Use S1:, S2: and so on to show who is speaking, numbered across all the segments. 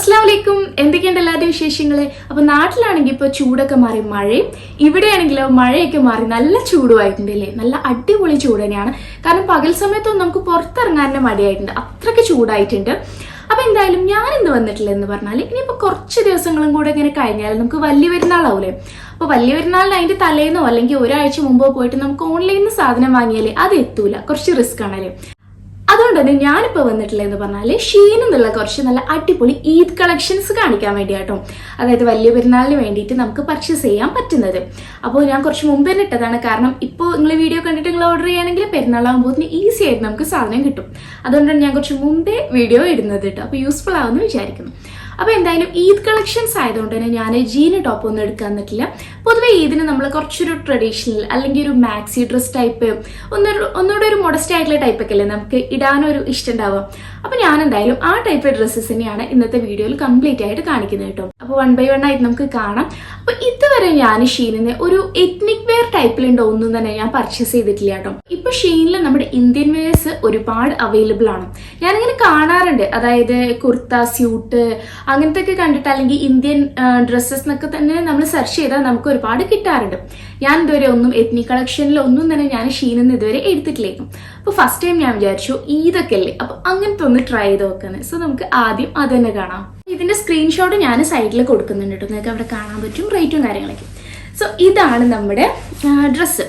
S1: അസ്സലാമലൈക്കും. എന്തൊക്കെയുണ്ട് എല്ലാവരുടെ വിശേഷങ്ങള്? അപ്പൊ നാട്ടിലാണെങ്കിൽ ഇപ്പൊ ചൂടൊക്കെ മാറി മഴയും, ഇവിടെയാണെങ്കിലോ മഴയൊക്കെ മാറി നല്ല ചൂടുമായിട്ടുണ്ട് അല്ലേ. നല്ല അടിപൊളി ചൂട് തന്നെയാണ്. കാരണം പകൽ സമയത്തൊന്നും നമുക്ക് പുറത്തിറങ്ങാൻ തന്നെ മടിയായിട്ടുണ്ട്, അത്രയ്ക്ക് ചൂടായിട്ടുണ്ട്. അപ്പൊ എന്തായാലും ഞാൻ ഇന്ന് വന്നിട്ടില്ല എന്ന് പറഞ്ഞാൽ ഇനിയിപ്പോ കുറച്ച് ദിവസങ്ങളും കൂടെ ഇങ്ങനെ കഴിഞ്ഞാൽ നമുക്ക് വലിയ പെരുന്നാളാവൂലേ. അപ്പൊ വലിയ പെരുന്നാളിന് അതിന്റെ തലേന്നോ അല്ലെങ്കിൽ ഒരാഴ്ച മുമ്പോ പോയിട്ട് നമുക്ക് ഓൺലൈനിൽ നിന്ന് സാധനം വാങ്ങിയാലേ അത് എത്തൂല, കുറച്ച് റിസ്ക് ആണല്ലേ. അതുകൊണ്ട് തന്നെ ഞാനിപ്പോൾ വന്നിട്ടില്ല എന്ന് പറഞ്ഞാൽ ഷീനിൽ നിന്നുള്ള കുറച്ച് നല്ല അടിപൊളി ഈദ് കളക്ഷൻസ് കാണിക്കാൻ വേണ്ടിയാട്ടോ. അതായത് വലിയ പെരുന്നാളിന് വേണ്ടിയിട്ട് നമുക്ക് പർച്ചേസ് ചെയ്യാൻ പറ്റുന്നത്. അപ്പോൾ ഞാൻ കുറച്ച് മുമ്പ് തന്നെ ഇട്ടതാണ്, കാരണം ഇപ്പോൾ നിങ്ങൾ വീഡിയോ കണ്ടിട്ട് നിങ്ങൾ ഓർഡർ ചെയ്യുകയാണെങ്കിൽ പെരുന്നാളാകുമ്പോൾ ഈസി ആയിട്ട് നമുക്ക് സാധനം കിട്ടും. അതുകൊണ്ടാണ് ഞാൻ കുറച്ച് മുമ്പേ വീഡിയോ ഇടുന്നത് കേട്ടോ. അപ്പോൾ യൂസ്ഫുൾ ആവുമെന്ന് വിചാരിക്കുന്നു. അപ്പോൾ എന്തായാലും ഈദ് കളക്ഷൻസ് ആയതുകൊണ്ട് തന്നെ ഞാൻ ജീന് ടോപ്പ് ഒന്നും എടുക്കാൻ പറ്റില്ല. പൊതുവെ ഈദിന് നമ്മൾ കുറച്ചൊരു ട്രഡീഷണൽ അല്ലെങ്കിൽ ഒരു മാക്സി ഡ്രസ് ടൈപ്പ്, ഒന്നുകൂടെ ഒരു മോഡസ്റ്റ് ആയിട്ടുള്ള ടൈപ്പൊക്കെ അല്ലേ നമുക്ക് ഇടാനൊരു ഇഷ്ടം ഉണ്ടാവുക. അപ്പോൾ ഞാൻ എന്തായാലും ആ ടൈപ്പ് ഡ്രസ്സസ് തന്നെയാണ് ഇന്നത്തെ വീഡിയോയിൽ കംപ്ലീറ്റ് ആയിട്ട് കാണിക്കുന്നത് കേട്ടോ. അപ്പോൾ 1 by 1 ആയിട്ട് നമുക്ക് കാണാം. അപ്പോൾ ഇതുവരെ ഞാൻ ഷീനിന്ന് ഒരു എത്നിക് വെയർ ടൈപ്പിലുണ്ടോ ഒന്നും തന്നെ ഞാൻ പർച്ചേസ് ചെയ്തിട്ടില്ല കേട്ടോ. ഇപ്പൊ ഷീനിൽ നമ്മുടെ ഇന്ത്യൻ വെയേഴ്സ് ഒരുപാട് അവൈലബിൾ ആണ്. ഞാനിങ്ങനെ കാണാറുണ്ട്, അതായത് കുർത്ത, സ്യൂട്ട് അങ്ങനത്തെ ഒക്കെ കണ്ടിട്ട്, അല്ലെങ്കിൽ ഇന്ത്യൻ ഡ്രസ്സസ് എന്നൊക്കെ തന്നെ നമ്മൾ സെർച്ച് ചെയ്താൽ നമുക്ക് ഒരുപാട് കിട്ടാറുണ്ട്. ഞാൻ ഇതുവരെ ഒന്നും എത്നിക് കളക്ഷനിൽ ഒന്നും തന്നെ ഞാൻ ഷീനിന്ന് ഇതുവരെ എടുത്തിട്ടില്ലായിരുന്നു. അപ്പോൾ ഫസ്റ്റ് ടൈം ഞാൻ വിചാരിച്ചു ഇതൊക്കെ അല്ലേ, അപ്പൊ അങ്ങനത്തെ ഒന്ന് ട്രൈ ചെയ്ത് നോക്കുന്നത്. സോ നമുക്ക് ആദ്യം അത് തന്നെ കാണാം. ഇതിന്റെ സ്ക്രീൻഷോട്ട് ഞാൻ സൈഡിൽ കൊടുക്കുന്നുണ്ട് കേട്ടോ, നിങ്ങൾക്ക് അവിടെ കാണാൻ പറ്റും റേറ്റും കാര്യങ്ങളൊക്കെ. സോ ഇതാണ് നമ്മുടെ ഡ്രസ്സ്.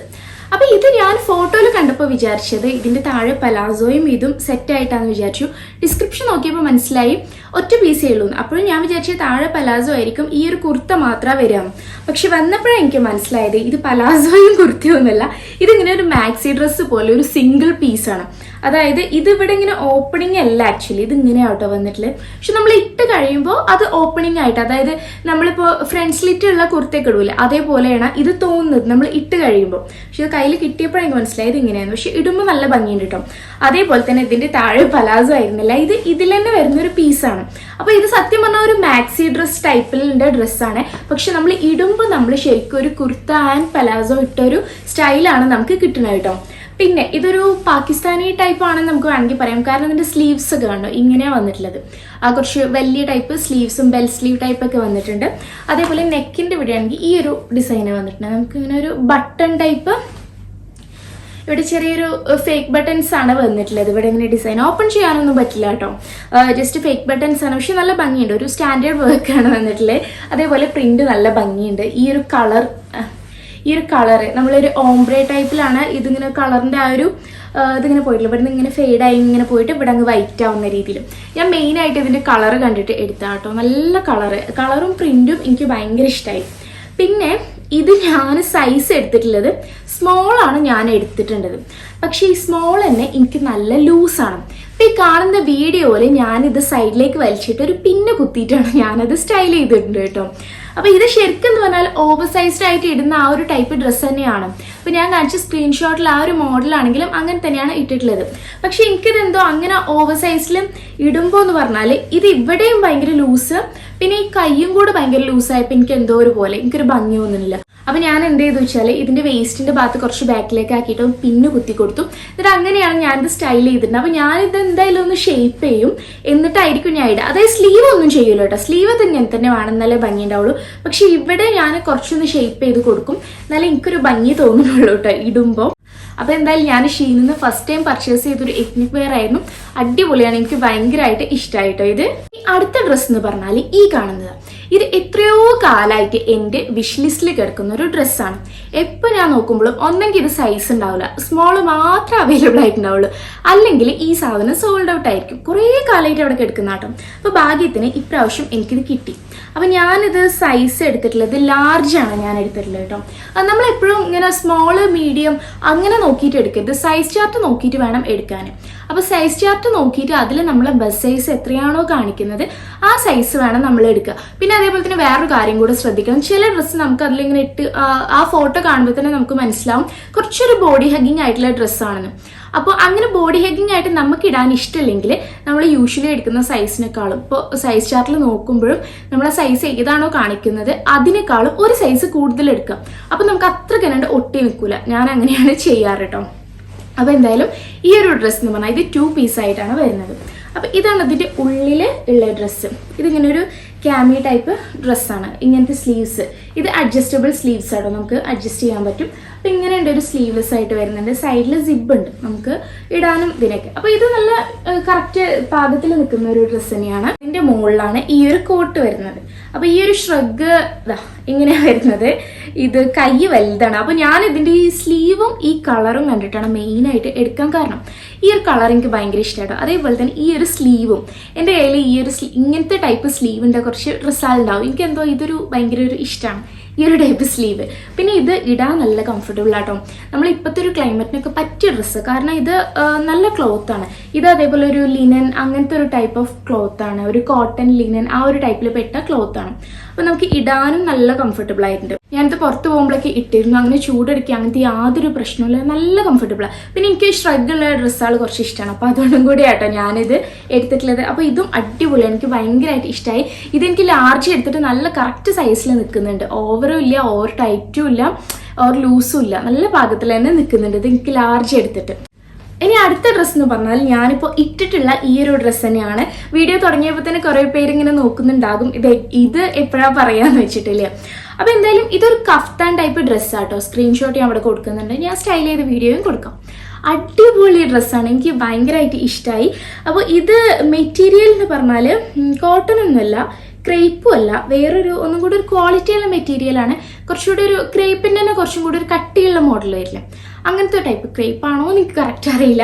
S1: അപ്പൊ ഇത് ഞാൻ ഫോട്ടോയിൽ കണ്ടപ്പോൾ വിചാരിച്ചത് ഇതിന്റെ താഴെ പലാസോയും ഇതും സെറ്റ് ആയിട്ടാന്ന് വിചാരിച്ചു. ഡിസ്ക്രിപ്ഷൻ നോക്കിയപ്പോൾ മനസ്സിലായി ഒറ്റ പീസേ ഉള്ളൂ. അപ്പോഴും ഞാൻ വിചാരിച്ചത് താഴെ പലാസോ ആയിരിക്കും, ഈ ഒരു കുർത്ത മാത്രമേ വരാം. പക്ഷെ വന്നപ്പോഴേ എനിക്ക് മനസ്സിലായത് ഇത് പലാസോയും കുർത്തയും ഒന്നുമല്ല, ഇതിങ്ങനെ ഒരു മാക്സി ഡ്രസ്സ് പോലെ ഒരു സിംഗിൾ പീസാണ്. അതായത് ഇത് ഇവിടെ ഇങ്ങനെ ഓപ്പണിംഗ് അല്ല, ആക്ച്വലി ഇത് ഇങ്ങനെയാട്ടോ വന്നിട്ടുള്ളത്. പക്ഷെ നമ്മൾ ഇട്ട് കഴിയുമ്പോൾ അത് ഓപ്പണിംഗ് ആയിട്ട്, അതായത് നമ്മളിപ്പോൾ ഫ്രണ്ട് സ്ലിറ്റ് ഉള്ള കുർത്തയൊക്കെ ഇടൂല്ലേ, അതേപോലെയാണ് ഇത് തോന്നുന്നത് നമ്മൾ ഇട്ട് കഴിയുമ്പോൾ. പക്ഷെ ഇത് കയ്യിൽ കിട്ടിയപ്പോഴേ എനിക്ക് മനസ്സിലായത് ഇങ്ങനെയാണ്. പക്ഷെ ഇടുമ്പോൾ നല്ല ഭംഗിയുണ്ട് കേട്ടോ. അതേപോലെ തന്നെ ഇതിന്റെ താഴെ പലാസോ ആയിരുന്നില്ല, ഇത് ഇതിൽ തന്നെ വരുന്ന ഒരു പീസാണ്. അപ്പൊ ഇത് സത്യം പറഞ്ഞാൽ ഒരു മാക്സി ഡ്രസ് ടൈപ്പിലുള്ള ഡ്രസ്സാണ്. പക്ഷെ നമ്മൾ ഇടുമ്പോൾ നമ്മൾ ശരിക്കും ഒരു കുർത്ത ആൻഡ് പലാസോ ഇട്ടൊരു സ്റ്റൈലാണ് നമുക്ക് കിട്ടുന്നത് കേട്ടോ. പിന്നെ ഇതൊരു പാകിസ്ഥാനി ടൈപ്പ് ആണെന്ന് നമുക്ക് വേണമെങ്കിൽ പറയാം, കാരണം ഇതിന്റെ സ്ലീവ്സ് ഒക്കെ കണ്ടോ ഇങ്ങനെയാണ് വന്നിട്ടുള്ളത്. ആ കുറച്ച് വലിയ ടൈപ്പ് സ്ലീവ്സും ബെൽ സ്ലീവ് ടൈപ്പ് ഒക്കെ വന്നിട്ടുണ്ട്. അതേപോലെ നെക്കിന്റെ ഇവിടെ ആണെങ്കിൽ ഈ ഒരു ഡിസൈൻ വന്നിട്ടുണ്ട്. നമുക്ക് ഇങ്ങനെ ഒരു ബട്ടൺ ടൈപ്പ്, ഇവിടെ ചെറിയൊരു ഫേക്ക് ബട്ടൺസ് ആണ് വന്നിട്ടുള്ളത്. ഇവിടെ ഇങ്ങനെ ഡിസൈൻ ഓപ്പൺ ചെയ്യാനൊന്നും പറ്റില്ല കേട്ടോ, ജസ്റ്റ് ഫേക്ക് ബട്ടൺസ് ആണ്. പക്ഷെ നല്ല ഭംഗിയുണ്ട്, ഒരു സ്റ്റാൻഡേർഡ് വർക്കാണ് വന്നിട്ടുള്ളത്. അതേപോലെ പ്രിന്റ് നല്ല ഭംഗിയുണ്ട്. ഈ ഒരു കളറ് നമ്മളൊരു ഓംബ്രേ ടൈപ്പിലാണ് ഇതിങ്ങനെ കളറിന്റെ ആ ഒരു ഇതിങ്ങനെ പോയിട്ടില്ല, ഇവിടെ നിന്ന് ഇങ്ങനെ ഫെയ്ഡായി ഇങ്ങനെ പോയിട്ട് ഇവിടെ അങ്ങ് വൈറ്റ് ആവുന്ന രീതിയിൽ. ഞാൻ മെയിനായിട്ട് ഇതിന്റെ കളറ് കണ്ടിട്ട് എടുത്താ കേട്ടോ. നല്ല കളറും പ്രിന്റും എനിക്ക് ഭയങ്കര ഇഷ്ടമായി. പിന്നെ ഇത് ഞാൻ സൈസ് എടുത്തിട്ടുള്ളത് സ്മോൾ ആണ് ഞാൻ എടുത്തിട്ടുള്ളത്. പക്ഷെ ഈ സ്മോൾ തന്നെ എനിക്ക് നല്ല ലൂസാണ്. അപ്പൊ ഈ കാണുന്ന വീഡിയോയിൽ ഞാനിത് സൈഡിലേക്ക് വലിച്ചിട്ട് ഒരു പിന്ന് കുത്തിയിട്ടാണ് ഞാനത് സ്റ്റൈൽ ചെയ്തിട്ടുണ്ട് കേട്ടോ. അപ്പൊ ഇത് ശരിക്കും എന്ന് പറഞ്ഞാൽ ഓവർ സൈസ്ഡ് ആയിട്ട് ഇടുന്ന ആ ഒരു ടൈപ്പ് ഡ്രസ്സ് തന്നെയാണ്. അപ്പൊ ഞാൻ കാണിച്ച സ്ക്രീൻഷോട്ടിൽ ആ ഒരു മോഡലാണെങ്കിലും അങ്ങനെ തന്നെയാണ് ഇട്ടിട്ടുള്ളത്. പക്ഷെ എനിക്കിതെന്തോ അങ്ങനെ ഓവർ സൈസിലും ഇടുമ്പോൾ എന്ന് പറഞ്ഞാൽ ഇത് ഇവിടെയും ഭയങ്കര ലൂസ്, പിന്നെ ഈ കയ്യും കൂടെ ഭയങ്കര ലൂസായപ്പോൾ എനിക്ക് എന്തോ ഒരു പോലെ എനിക്കൊരു ഭംഗി തോന്നുന്നില്ല. അപ്പൊ ഞാൻ എന്ത് ചെയ്തു വെച്ചാൽ ഇതിന്റെ വേസ്റ്റിന്റെ ഭാഗത്ത് കുറച്ച് ബാക്കിലേക്ക് ആക്കിയിട്ട് പിന്ന് കുത്തി കൊടുത്തു. എന്നിട്ട് അങ്ങനെയാണ് ഞാനിത് സ്റ്റൈൽ ചെയ്തിട്ടുണ്ട്. അപ്പൊ ഞാനിത് എന്തായാലും ഒന്ന് ഷേപ്പ് ചെയ്യും, എന്നിട്ടായിരിക്കും ഞാൻ ഇടുക. അതായത് സ്ലീവ് ഒന്നും ചെയ്യൂല കേട്ടോ, സ്ലീവ് അത് ഇങ്ങനെ തന്നെ വേണമെന്നല്ലേ ഭംഗി ഉണ്ടാവുള്ളൂ. പക്ഷെ ഇവിടെ ഞാൻ കുറച്ചൊന്ന് ഷേപ്പ് ചെയ്ത് കൊടുക്കും, എന്നാലും എനിക്കൊരു ഭംഗി തോന്നുന്നുള്ളൂ കേട്ടോ ഇടുമ്പോൾ. അപ്പൊ എന്തായാലും ഞാൻ ഷീനിന്ന് ഫസ്റ്റ് ടൈം പർച്ചേസ് ചെയ്തൊരു എത്നിക് വെയർ ആയിരുന്നു. അടിപൊളിയാണ്, എനിക്ക് ഭയങ്കരമായിട്ട് ഇഷ്ടമായിട്ടോ ഇത്. അടുത്ത ഡ്രസ്സ് എന്ന് പറഞ്ഞാൽ ഈ കാണുന്നത്, ഇത് എത്രയോ കാലമായിട്ട് എൻ്റെ വിഷ് ലിസ്റ്റിൽ കിടക്കുന്ന ഒരു ഡ്രസ്സാണ്. എപ്പോൾ ഞാൻ നോക്കുമ്പോഴും ഒന്നെങ്കിൽ ഇത് സൈസ് ഉണ്ടാവില്ല, സ്മോൾ മാത്രമേ അവൈലബിൾ ആയിട്ടുണ്ടാവുള്ളൂ, അല്ലെങ്കിൽ ഈ സാധനം സോൾഡ് ഔട്ട് ആയിരിക്കും. കുറേ കാലമായിട്ട് അവിടെ കിടക്കുന്ന കേട്ടോ. അപ്പോൾ ഭാഗ്യത്തിന് ഇപ്രാവശ്യം എനിക്കിത് കിട്ടി. അപ്പം ഞാനിത് സൈസ് എടുത്തിട്ടുള്ളത് ലാർജാണ് ഞാൻ എടുത്തിട്ടുള്ളത് കേട്ടോ. നമ്മളെപ്പോഴും ഇങ്ങനെ സ്മോള് മീഡിയം അങ്ങനെ നോക്കിയിട്ട് എടുക്കരുത്, സൈസ് ചാർട്ട് നോക്കിയിട്ട് വേണം എടുക്കാൻ. അപ്പോൾ സൈസ് ചാർട്ട് നോക്കിയിട്ട് അതിൽ നമ്മൾ ബസ് സൈസ് എത്രയാണോ കാണിക്കുന്നത് ആ സൈസ് വേണം നമ്മൾ എടുക്കുക. പിന്നെ അതേപോലെ തന്നെ വേറൊരു കാര്യം കൂടെ ശ്രദ്ധിക്കണം, ചില ഡ്രസ്സ് നമുക്ക് അതിലിങ്ങനെ ഇട്ട് ആ ഫോട്ടോ കാണുമ്പോൾ തന്നെ നമുക്ക് മനസ്സിലാവും കുറച്ചൊരു ബോഡി ഹഗ്ഗിങ് ആയിട്ടുള്ള ഡ്രസ്സാണെന്ന്. അപ്പോൾ അങ്ങനെ ബോഡി ഹഗ്ഗിങ് ആയിട്ട് നമുക്ക് ഇടാൻ ഇഷ്ടമില്ലെങ്കിൽ നമ്മൾ യൂഷ്വലി എടുക്കുന്ന സൈസിനേക്കാളും ഇപ്പോൾ സൈസ് ചാർട്ടിൽ നോക്കുമ്പോഴും നമ്മൾ ആ സൈസ് ഏതാണോ കാണിക്കുന്നത് അതിനേക്കാളും ഒരു സൈസ് കൂടുതൽ എടുക്കാം. അപ്പോൾ നമുക്ക് അത്ര കണ്ട് ഒട്ടി നിൽക്കില്ല. ഞാൻ അങ്ങനെയാണ് ചെയ്യാറ് കേട്ടോ. അപ്പോൾ എന്തായാലും ഈ ഒരു ഡ്രസ്സ് എന്ന് പറഞ്ഞാൽ ഇത് 2 പീസ് ആയിട്ടാണ് വരുന്നത്. അപ്പോൾ ഇതാണ് ഇതിൻ്റെ ഉള്ളിൽ ഉള്ള ഡ്രസ്സ്. ഇതിങ്ങനെ ഒരു ക്യാമി ടൈപ്പ് ഡ്രസ്സാണ്. ഇങ്ങനത്തെ സ്ലീവ്സ്, ഇത് അഡ്ജസ്റ്റബിൾ സ്ലീവ്സ് ആണോ, നമുക്ക് അഡ്ജസ്റ്റ് ചെയ്യാൻ പറ്റും. അപ്പോൾ ഇങ്ങനെ ഉണ്ട്, ഒരു സ്ലീവ്ലെസ് ആയിട്ട് വരുന്നുണ്ട്. സൈഡിൽ സിബ് ഉണ്ട്, നമുക്ക് ഇടാനും ഇതിനൊക്കെ. അപ്പോൾ ഇത് നല്ല കറക്റ്റ് പാകത്തിൽ നിൽക്കുന്ന ഒരു ഡ്രസ്സ് തന്നെയാണ്. ഇതിൻ്റെ മുകളിലാണ് ഈ ഒരു കോട്ട് വരുന്നത്. അപ്പോൾ ഈ ഒരു ഷ്രഗ് ഇങ്ങനെയാണ് വരുന്നത്. ഇത് കൈ വലുതാണ്. അപ്പോൾ ഞാൻ ഇതിൻ്റെ ഈ സ്ലീവും ഈ കളറും കണ്ടിട്ടാണ് മെയിനായിട്ട് എടുക്കാൻ കാരണം. ഈ ഒരു കളർ എനിക്ക് ഭയങ്കര ഇഷ്ടമായിട്ടോ. അതേപോലെ തന്നെ ഈ ഒരു സ്ലീവും, എൻ്റെ കയ്യിൽ ഈ ഒരു ഇങ്ങനത്തെ ടൈപ്പ് സ്ലീവിൻ്റെ കുറച്ച് ഡ്രസ്സാളുണ്ടാവും. എനിക്കെന്തോ ഇതൊരു ഭയങ്കര ഒരു ഇഷ്ടമാണ്, ഈ ഒരു ടൈപ്പ് സ്ലീവ്. പിന്നെ ഇത് ഇടാൻ നല്ല കംഫർട്ടബിൾ ആട്ടോ. നമ്മൾ ഇപ്പോഴത്തെ ഒരു ക്ലൈമറ്റിനൊക്കെ പറ്റിയ ഡ്രസ്സ്, കാരണം ഇത് നല്ല ക്ലോത്താണ്. ഇത് അതേപോലെ ഒരു ലിനൻ അങ്ങനത്തെ ഒരു ടൈപ്പ് ഓഫ് ക്ലോത്താണ്, ഒരു കോട്ടൺ ലിനൻ ആ ഒരു ടൈപ്പിൽ പെട്ട ക്ലോത്താണ്. അപ്പോൾ നമുക്ക് ഇടാനും നല്ല കംഫർട്ടബിൾ ആയിട്ടുണ്ട്. ഞാനിത് പുറത്ത് പോകുമ്പോഴേക്ക് ഇട്ടിരുന്നു, അങ്ങനെ ചൂടെടുക്കുക അങ്ങനത്തെ യാതൊരു പ്രശ്നമില്ല, നല്ല കംഫർട്ടബിളാണ്. പിന്നെ എനിക്ക് ഷ്രഗുള്ള ഡ്രസ്സുകൾ കുറച്ച് ഇഷ്ടമാണ്, അപ്പോൾ അതുകൊണ്ടും കൂടി ആട്ടോ ഞാനിത് എടുത്തിട്ടുള്ളത്. അപ്പോൾ ഇതും അടിപൊളിയാണ്, എനിക്ക് ഭയങ്കരമായിട്ട് ഇഷ്ടമായി. ഇതെനിക്ക് ലാർജ് എടുത്തിട്ട് നല്ല കറക്റ്റ് സൈസിൽ നിൽക്കുന്നുണ്ട്. ഓവറും ഇല്ല, ഓവർ ടൈറ്റും ഇല്ല, ഓവർ ലൂസും ഇല്ല, നല്ല പാകത്തിൽ തന്നെ നിൽക്കുന്നുണ്ട്. ഇത് എനിക്ക് ലാർജ് എടുത്തിട്ട്. ഇനി അടുത്ത ഡ്രസ്സ് എന്ന് പറഞ്ഞാൽ ഞാനിപ്പോൾ ഇട്ടിട്ടുള്ള ഈ ഒരു ഡ്രസ്സ് തന്നെയാണ്. വീഡിയോ തുടങ്ങിയപ്പോൾ തന്നെ കുറേ പേര് ഇങ്ങനെ നോക്കുന്നുണ്ടാകും ഇത് എപ്പോഴാണ് പറയാന്ന് വെച്ചിട്ടില്ലേ. അപ്പോൾ എന്തായാലും ഇതൊരു കഫ്താൻ ടൈപ്പ് ഡ്രസ്സാട്ടോ. സ്ക്രീൻഷോട്ട് ഞാൻ അവിടെ കൊടുക്കുന്നുണ്ട്, ഞാൻ സ്റ്റൈൽ ചെയ്ത വീഡിയോയും കൊടുക്കാം. അടിപൊളി ഡ്രസ്സാണ്, എനിക്ക് ഭയങ്കരമായിട്ട് ഇഷ്ടമായി. അപ്പോൾ ഇത് മെറ്റീരിയൽ എന്ന് പറഞ്ഞാൽ കോട്ടൺ ഒന്നുമല്ല, ക്രേപ്പും അല്ല, വേറൊരു ഒന്നും കൂടി ഒരു ക്വാളിറ്റിയുള്ള മെറ്റീരിയലാണ്. കുറച്ചുകൂടി ഒരു ക്രേപ്പിൻ്റെ തന്നെ കുറച്ചും കൂടി ഒരു കട്ടിയുള്ള മോഡൽ വരില്ല, അങ്ങനത്തെ ടൈപ്പ്. ക്രേപ്പ് ആണോ എന്ന് എനിക്ക് കറക്റ്റ് അറിയില്ല.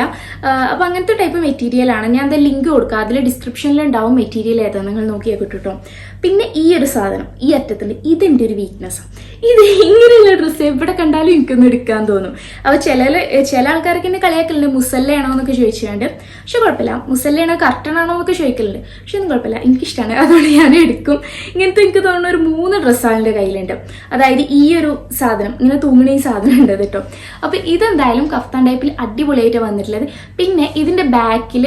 S1: അപ്പോൾ അങ്ങനത്തെ ടൈപ്പ് മെറ്റീരിയലാണ്. ഞാൻ അത് ലിങ്ക് കൊടുക്കാം, അതിൽ ഡിസ്ക്രിപ്ഷനിൽ ഉണ്ടാവും മെറ്റീരിയൽ ഏതാണ്, നിങ്ങൾ നോക്കിയാൽ കിട്ടും. പിന്നെ ഈ ഒരു സാധനം ഈ അറ്റത്തുണ്ട്, ഇതെൻ്റെ ഒരു വീക്ക്നെസ്സാണ്. ഇത് ഇങ്ങനെയുള്ള ഡ്രസ്സ് എവിടെ കണ്ടാലും എനിക്കൊന്ന് എടുക്കാൻ തോന്നും. അപ്പോൾ ചില ആൾക്കാർക്ക് എന്നെ കളിയാക്കലുണ്ട് മുസല്ലയാണോ എന്നൊക്കെ ചോദിച്ചുകൊണ്ട്. പക്ഷെ കുഴപ്പമില്ല, മുസല്ലയാണോ കർട്ടൺ ആണോ എന്നൊക്കെ ചോദിക്കലുണ്ട്. പക്ഷെ ഒന്നും കുഴപ്പമില്ല, എനിക്കിഷ്ടമാണ്, അതുകൊണ്ട് ഞാൻ എടുക്കും. ഇങ്ങനത്തെ എനിക്ക് തോന്നുന്ന ഒരു 3 ഡ്രസ്സാണ് എൻ്റെ കയ്യിലുണ്ട്. അതായത് ഈ ഒരു സാധനം ഇങ്ങനെ തൂങ്ങണ ഈ സാധനം ഉണ്ട് കേട്ടോ. അപ്പോൾ ഇതെന്തായാലും കഫ്താൻ ടൈപ്പിൽ അടിപൊളിയായിട്ട് വന്നിട്ടുള്ളത്. പിന്നെ ഇതിൻ്റെ ബാക്കിൽ,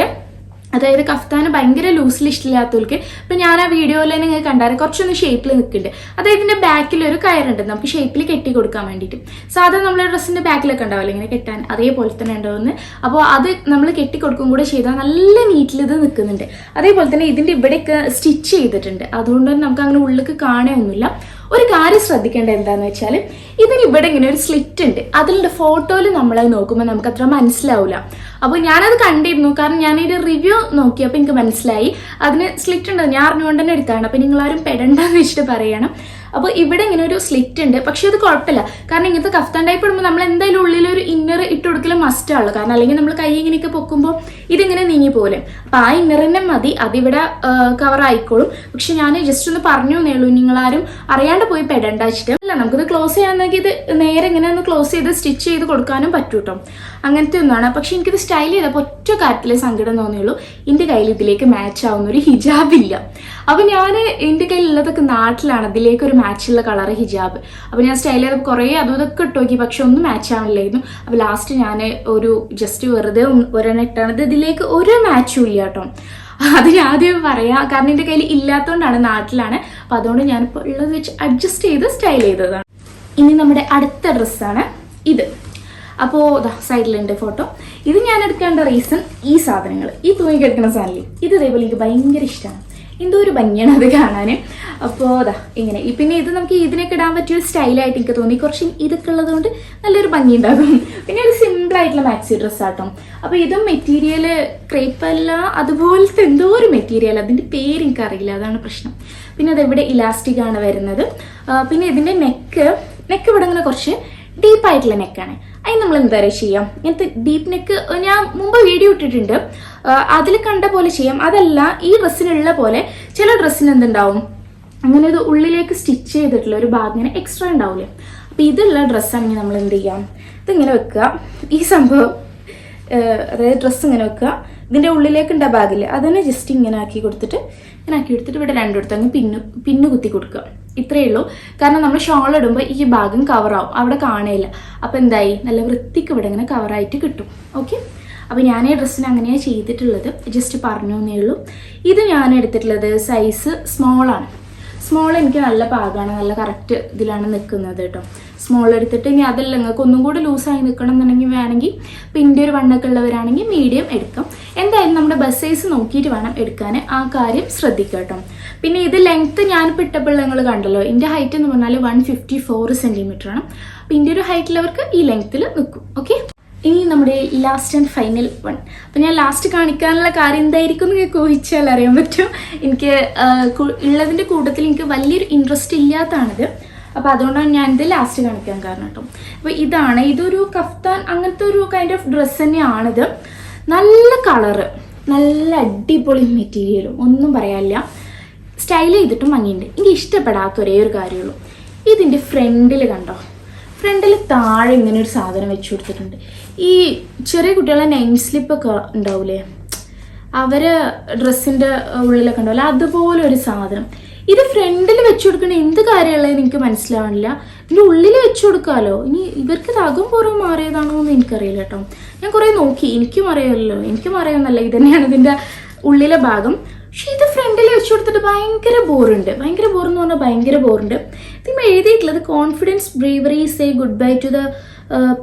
S1: അതായത് കഫ്താന് ഭയങ്കര ലൂസിൽ ഇഷ്ടമില്ലാത്തവർക്ക്, ഇപ്പം ഞാൻ ആ വീഡിയോയിൽ തന്നെ നിങ്ങൾ കണ്ടാൽ കുറച്ചൊന്ന് ഷേപ്പിൽ നിൽക്കുന്നുണ്ട്. അതായത് ഇതിൻ്റെ ബാക്കിൽ ഒരു കയറുണ്ട്, നമുക്ക് ഷേപ്പിൽ കെട്ടി കൊടുക്കാൻ വേണ്ടിയിട്ട്. സാധാരണ നമ്മളെ ഡ്രസ്സിൻ്റെ ബാക്കിലൊക്കെ ഉണ്ടാവില്ല ഇങ്ങനെ കെട്ടാൻ, അതേപോലെ തന്നെ ഉണ്ടാവുന്നത്. അപ്പോൾ അത് നമ്മൾ കെട്ടി കൊടുക്കും കൂടെ ചെയ്താൽ നല്ല നീറ്റിൽ ഇത് നിൽക്കുന്നുണ്ട്. അതേപോലെ തന്നെ ഇതിൻ്റെ ഇവിടെയൊക്കെ സ്റ്റിച്ച് ചെയ്തിട്ടുണ്ട്, അതുകൊണ്ട് തന്നെ നമുക്ക് അങ്ങനെ ഉള്ളിലേക്ക് കാണുകയൊന്നുമില്ല. ഒരു കാര്യം ശ്രദ്ധിക്കേണ്ടത് എന്താണെന്ന് വെച്ചാൽ ഇതിന് ഇവിടെ ഇങ്ങനെ ഒരു സ്ലിറ്റ് ഉണ്ട്. അതിലുള്ള ഫോട്ടോയിൽ നമ്മളത് നോക്കുമ്പോൾ നമുക്ക് അത്ര മനസ്സിലാവില്ല. അപ്പോൾ ഞാനത് കണ്ടിരുന്നു, കാരണം ഞാനൊരു റിവ്യൂ നോക്കിയപ്പോൾ എനിക്ക് മനസ്സിലായി അതിന് സ്ലിറ്റ് ഉണ്ട്. ഞാൻ അറിഞ്ഞുകൊണ്ട് തന്നെ എടുത്താണ്. അപ്പോൾ നിങ്ങളാരും പെടണ്ടെന്ന് വെച്ചിട്ട് പറയണം. അപ്പോൾ ഇവിടെ ഇങ്ങനെ ഒരു സ്ലിറ്റ് ഉണ്ട്, പക്ഷെ അത് കുഴപ്പമില്ല. കാരണം ഇങ്ങനത്തെ കഫ്താൻ ടൈപ്പ് ഇടുമ്പോൾ നമ്മൾ എന്തായാലും ഉള്ളിലൊരു ഇന്നർ ഇട്ട് കൊടുക്കലും മസ്റ്റാണല്ലോ. കാരണം അല്ലെങ്കിൽ നമ്മൾ കൈ ഇങ്ങനെയൊക്കെ പൊക്കുമ്പോൾ ഇതിങ്ങനെ നീങ്ങി പോലെ. അപ്പോൾ ആ ഇന്നർ തന്നെ മതി, അതിവിടെ കവർ ആയിക്കോളും. പക്ഷെ ഞാൻ ജസ്റ്റ് ഒന്ന് പറഞ്ഞു എന്നേ ഉള്ളൂ, നിങ്ങളാരും അറിയാണ്ട് പോയി പെടണ്ട വെച്ചിട്ട്. അല്ല, നമുക്കിത് ക്ലോസ് ചെയ്യാമെന്നെങ്കിൽ ഇത് നേരെ ഇങ്ങനെ ഒന്ന് ക്ലോസ് ചെയ്ത് സ്റ്റിച്ച് ചെയ്ത് കൊടുക്കാനും പറ്റും കേട്ടോ. അങ്ങനത്തെ ഒന്നാണ്. പക്ഷെ എനിക്കിത് സ്റ്റൈൽ ചെയ്തപ്പോൾ ഒറ്റ കാര്യത്തിലേ സങ്കടം തോന്നിയുള്ളൂ, എൻ്റെ കയ്യിൽ ഇതിലേക്ക് മാച്ച് ആവുന്ന ഒരു ഹിജാബില്ല. അപ്പോൾ ഞാൻ എൻ്റെ കയ്യിലുള്ളതൊക്കെ നാട്ടിലാണ്, അതിലേക്കൊരു മാച്ചുള്ള കളർ ഹിജാബ്. അപ്പോൾ ഞാൻ സ്റ്റൈൽ ചെയ്തപ്പോൾ കുറേ അതും ഇതൊക്കെ ഇട്ട് നോക്കി, പക്ഷെ ഒന്നും മാച്ച് ആവില്ലായിരുന്നു. അപ്പോൾ ലാസ്റ്റ് ഞാൻ ഒരു ജസ്റ്റ് വെറുതെ ഒരെണ്ണം ഇട്ടാണ്. ഇതിലേക്ക് ഒരു മാച്ചും ഇല്ല കേട്ടോ. അത് ഞാൻ ആദ്യം പറയാം, കാരണം എൻ്റെ കയ്യിൽ ഇല്ലാത്തതുകൊണ്ടാണ്, നാട്ടിലാണ്. അപ്പോൾ അതുകൊണ്ട് ഞാനിപ്പോൾ ഉള്ളത് വെച്ച് അഡ്ജസ്റ്റ് ചെയ്ത് സ്റ്റൈൽ ചെയ്തതാണ്. ഇനി നമ്മുടെ അടുത്ത ഡ്രസ്സാണ് ഇത്. അപ്പോൾ സൈഡിലുണ്ട് ഫോട്ടോ. ഇത് ഞാൻ എടുക്കേണ്ട റീസൺ ഈ സാധനങ്ങൾ, ഈ തൂങ്ങി കിടക്കുന്ന സാധനം, ഇത് ഇതേപോലെ എനിക്ക് ഭയങ്കര ഇഷ്ടമാണ്. എന്തോ ഒരു ഭംഗിയാണ് അത് കാണാൻ. അപ്പോൾ ഇങ്ങനെ. പിന്നെ ഇത് നമുക്ക് ഇതിനൊക്കെ ഇടാൻ പറ്റിയൊരു സ്റ്റൈലായിട്ട് എനിക്ക് തോന്നി. കുറച്ച് ഇതൊക്കെ ഉള്ളത് കൊണ്ട് നല്ലൊരു ഭംഗി ഉണ്ടാകും. പിന്നെ ഒരു സിമ്പിളായിട്ടുള്ള മാക്സി ഡ്രസ്സാട്ടോ. അപ്പോൾ ഇതും മെറ്റീരിയൽ ക്രേപ്പല്ല, അതുപോലത്തെ എന്തോ ഒരു മെറ്റീരിയൽ, അതിൻ്റെ പേര് എനിക്കറിയില്ല, അതാണ് പ്രശ്നം. പിന്നെ അതെവിടെ ഇലാസ്റ്റിക് ആണ് വരുന്നത്. പിന്നെ ഇതിൻ്റെ നെക്ക് ഇവിടെ ഇങ്ങനെ കുറച്ച് ഡീപ്പായിട്ടുള്ള നെക്കാണ്. അതിന് നമ്മൾ എന്താ ചെയ്യാം, ഇങ്ങനത്തെ ഡീപ്പ് നെക്ക് ഞാൻ മുമ്പ് വീഡിയോ ഇട്ടിട്ടുണ്ട്, അതിൽ കണ്ട പോലെ ചെയ്യാം. അതല്ല, ഈ ഡ്രസ്സിനുള്ള പോലെ ചില ഡ്രസ്സിന് എന്തുണ്ടാവും, അങ്ങനെ ഇത് ഉള്ളിലേക്ക് സ്റ്റിച്ച് ചെയ്തിട്ടുള്ള ഒരു ഭാഗം ഇങ്ങനെ എക്സ്ട്രാ ഉണ്ടാവില്ലേ. അപ്പോൾ ഇതുള്ള ഡ്രസ്സാണെങ്കിൽ നമ്മൾ എന്ത് ചെയ്യാം, ഇതിങ്ങനെ വെക്കുക, ഈ സംഭവം അതായത് ഡ്രസ്സ് ഇങ്ങനെ വെക്കുക, ഇതിൻ്റെ ഉള്ളിലേക്ക് ബാഗില്ലേ അതിനെ ജസ്റ്റ് ഇങ്ങനെ ആക്കി കൊടുത്തിട്ട് ഇവിടെ രണ്ടിടത്ത് അങ്ങ് പിന്നു കുത്തി കൊടുക്കുക. ഇത്രയേ ഉള്ളൂ. കാരണം നമ്മൾ ഷോൾ ഇടുമ്പോൾ ഈ ഭാഗം കവറാവും, അവിടെ കാണുകയില്ല. അപ്പോൾ എന്തായി, നല്ല വൃത്തിക്ക് ഇവിടെ ഇങ്ങനെ കവറായിട്ട് കിട്ടും. ഓക്കെ, അപ്പോൾ ഞാൻ ഈ ഡ്രസ്സിന് അങ്ങനെയാണ് ചെയ്തിട്ടുള്ളത്, ജസ്റ്റ് പറഞ്ഞു എന്നേ ഉള്ളൂ. ഇത് ഞാൻ എടുത്തിട്ടുള്ളത് സൈസ് സ്മോളാണ്. സ്മോൾ എനിക്ക് നല്ല പാകമാണ്, നല്ല കറക്റ്റ് ഇതിലാണ് നിൽക്കുന്നത് കേട്ടോ. സ്മോൾ എടുത്തിട്ട് ഇനി അതല്ല നിങ്ങൾക്ക് ഒന്നും കൂടി ലൂസായി നിൽക്കണം എന്നുണ്ടെങ്കിൽ വേണമെങ്കിൽ പിന്നെ ഒരു വണ്ണൊക്കെ ഉള്ളവരാണെങ്കിൽ മീഡിയം എടുക്കാം. എന്തായാലും നമ്മുടെ ബസ് സൈസ് നോക്കിയിട്ട് വേണം എടുക്കാൻ, ആ കാര്യം ശ്രദ്ധിക്കുക കേട്ടോ. പിന്നെ ഇത് ലെങ്ത്ത് ഞാനിപ്പോൾ ഇട്ടപ്പോൾ നിങ്ങൾ കണ്ടല്ലോ, എൻ്റെ ഹൈറ്റ് എന്ന് പറഞ്ഞാൽ 154 സെൻറ്റിമീറ്റർ ആണ്. അപ്പോൾ ഇതിൻ്റെ ഒരു ഹൈറ്റുള്ളവർക്ക് ഈ ലെങ്ത്തിൽ നിൽക്കും. ഓക്കെ, ഇനി നമ്മുടെ ലാസ്റ്റ് ആൻഡ് ഫൈനൽ വൺ. അപ്പോൾ ഞാൻ ലാസ്റ്റ് കാണിക്കാനുള്ള കാര്യം എന്തായിരിക്കും എന്ന് ചോദിച്ചാൽ അറിയാൻ പറ്റും. എനിക്ക് ഉള്ളതിൻ്റെ കൂട്ടത്തിൽ എനിക്ക് വലിയൊരു ഇൻട്രസ്റ്റ് ഇല്ലാത്തതാണിത്. അപ്പോൾ അതുകൊണ്ടാണ് ഞാൻ ഇത് ലാസ്റ്റ് കാണിക്കാൻ കാരണം കേട്ടോ. അപ്പോൾ ഇതൊരു കഫ്താൻ അങ്ങനത്തെ ഒരു കൈൻഡ് ഓഫ് ഡ്രസ്സ് തന്നെയാണിത്. നല്ല കളറ്, നല്ല അടിപൊളി മെറ്റീരിയലും, ഒന്നും പറയാനില്ല. സ്റ്റൈൽ ചെയ്തിട്ടും ഭംഗിയുണ്ട്. എനിക്ക് ഇഷ്ടപ്പെടാത്ത ഒരേ ഒരു കാര്യമുള്ളൂ, ഇതിൻ്റെ ഫ്രണ്ടിൽ കണ്ടോ, ഫ്രണ്ടിൽ താഴെ ഇങ്ങനെ ഒരു സാധനം വെച്ച് കൊടുത്തിട്ടുണ്ട്. ഈ ചെറിയ കുട്ടികളെ നെയിം സ്ലിപ്പൊക്കെ ഉണ്ടാവില്ലേ, അവർ ഡ്രസ്സിൻ്റെ ഉള്ളിലൊക്കെ ഉണ്ടാവില്ല, അതുപോലെ ഒരു സാധനം. ഇത് ഫ്രണ്ടിൽ വെച്ച് കൊടുക്കണ എന്ത് കാര്യമുള്ളതെന്ന് എനിക്ക് മനസ്സിലാവണില്ല. ഇതിൻ്റെ ഉള്ളിൽ വെച്ച് കൊടുക്കാമല്ലോ. ഇനി ഇവർക്ക് ഇത് അകം പുറം മാറിയതാണോ എന്ന് എനിക്കറിയില്ല കേട്ടോ. ഞാൻ കുറേ നോക്കി, എനിക്കും അറിയാമല്ലോ, എനിക്കും അറിയാമെന്നല്ല, ഇത് തന്നെയാണ് ഇതിൻ്റെ ഉള്ളിലെ ഭാഗം. പക്ഷെ ഇത് ഫ്രണ്ടിൽ വെച്ച് കൊടുത്തിട്ട് ഭയങ്കര ബോറുണ്ട്. ഭയങ്കര ബോറെന്ന് പറഞ്ഞാൽ ഭയങ്കര ബോറുണ്ട്. ഇതിപ്പോൾ എഴുതിയിട്ടുള്ളത് confidence bravery say goodbye to the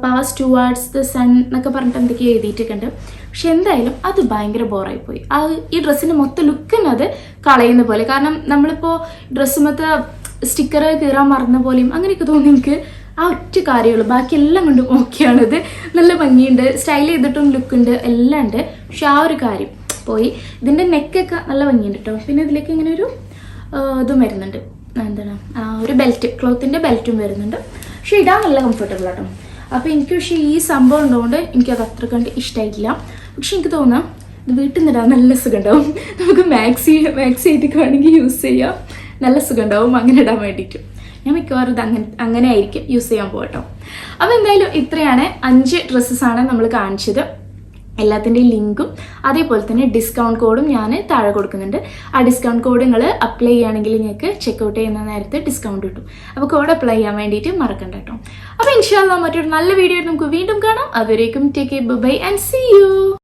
S1: pass towards the sun എന്നൊക്കെ പറഞ്ഞിട്ട് എന്തൊക്കെയോ എഴുതിയിട്ടൊക്കെ. പക്ഷെ എന്തായാലും അത് ഭയങ്കര ബോറായിപ്പോയി. ഈ ഡ്രസ്സിൻ്റെ മൊത്തം ലുക്ക് തന്നെ അത് കളയുന്ന പോലെ. കാരണം നമ്മളിപ്പോൾ ഡ്രസ്സുമത്തെ സ്റ്റിക്കർ കീറാൻ മറന്ന പോലെയും അങ്ങനെയൊക്കെ തോന്നി എനിക്ക്. ആ ഒറ്റ കാര്യമുള്ളൂ, ബാക്കി എല്ലാം കൊണ്ടും ഓക്കെയാണിത്. നല്ല ഭംഗിയുണ്ട്, സ്റ്റൈൽ ചെയ്തിട്ടും ലുക്കുണ്ട്, എല്ലാം ഉണ്ട്. പക്ഷെ ആ ഒരു കാര്യം പോയി. ഇതിൻ്റെ നെക്കൊക്കെ നല്ല ഭംഗിയുണ്ട് കേട്ടോ. പിന്നെ ഇതിലേക്ക് ഇങ്ങനെ ഒരു ഇതും വരുന്നുണ്ട്, എന്താണ് ഒരു ബെൽറ്റ്, ക്ലോത്തിൻ്റെ ബെൽറ്റും വരുന്നുണ്ട്. പക്ഷെ ഇടാൻ നല്ല കംഫർട്ടബിൾ ആട്ടോ. അപ്പോൾ എനിക്ക് പക്ഷേ ഈ സംഭവം ഉള്ളതുകൊണ്ട് എനിക്കത് അത്ര കണ്ട് ഇഷ്ടമായിട്ടില്ല. പക്ഷെ എനിക്ക് തോന്നാം ഇത് വീട്ടിൽ നിന്ന് ഇടാൻ നല്ല സുഖം ഉണ്ടാവും. നമുക്ക് മാക്സി ആയിട്ടൊക്കെ വേണമെങ്കിൽ യൂസ് ചെയ്യാം, നല്ല സുഖം ഉണ്ടാവും അങ്ങനെ ഇടാൻ വേണ്ടിയിട്ട്. ഞാൻ മിക്കവാറും ഇത് അങ്ങനെ ആയിരിക്കും യൂസ് ചെയ്യാൻ പോകട്ടോ. അപ്പോൾ എന്തായാലും ഇത്രയാണ് 5 ഡ്രസ്സസാണ് നമ്മൾ കാണിച്ചത്. എല്ലാത്തിൻ്റെയും ലിങ്കും അതേപോലെ തന്നെ ഡിസ്കൗണ്ട് കോഡും ഞാൻ താഴെ കൊടുക്കുന്നുണ്ട്. ആ ഡിസ്കൗണ്ട് കോഡ് നിങ്ങൾ അപ്ലൈ ചെയ്യുകയാണെങ്കിൽ നിങ്ങൾക്ക് ചെക്കൗട്ട് ചെയ്യുന്ന നേരത്തെ ഡിസ്കൗണ്ട് കിട്ടും. അപ്പോൾ കോഡ് അപ്ലൈ ചെയ്യാൻ വേണ്ടിയിട്ട് മറക്കണ്ട കേട്ടോ. അപ്പോൾ ഇൻഷാ അല്ലാഹ് മറ്റൊരു നല്ല വീഡിയോ നമുക്ക് വീണ്ടും കാണാം. അതുവരേക്കും take care, bye and see U.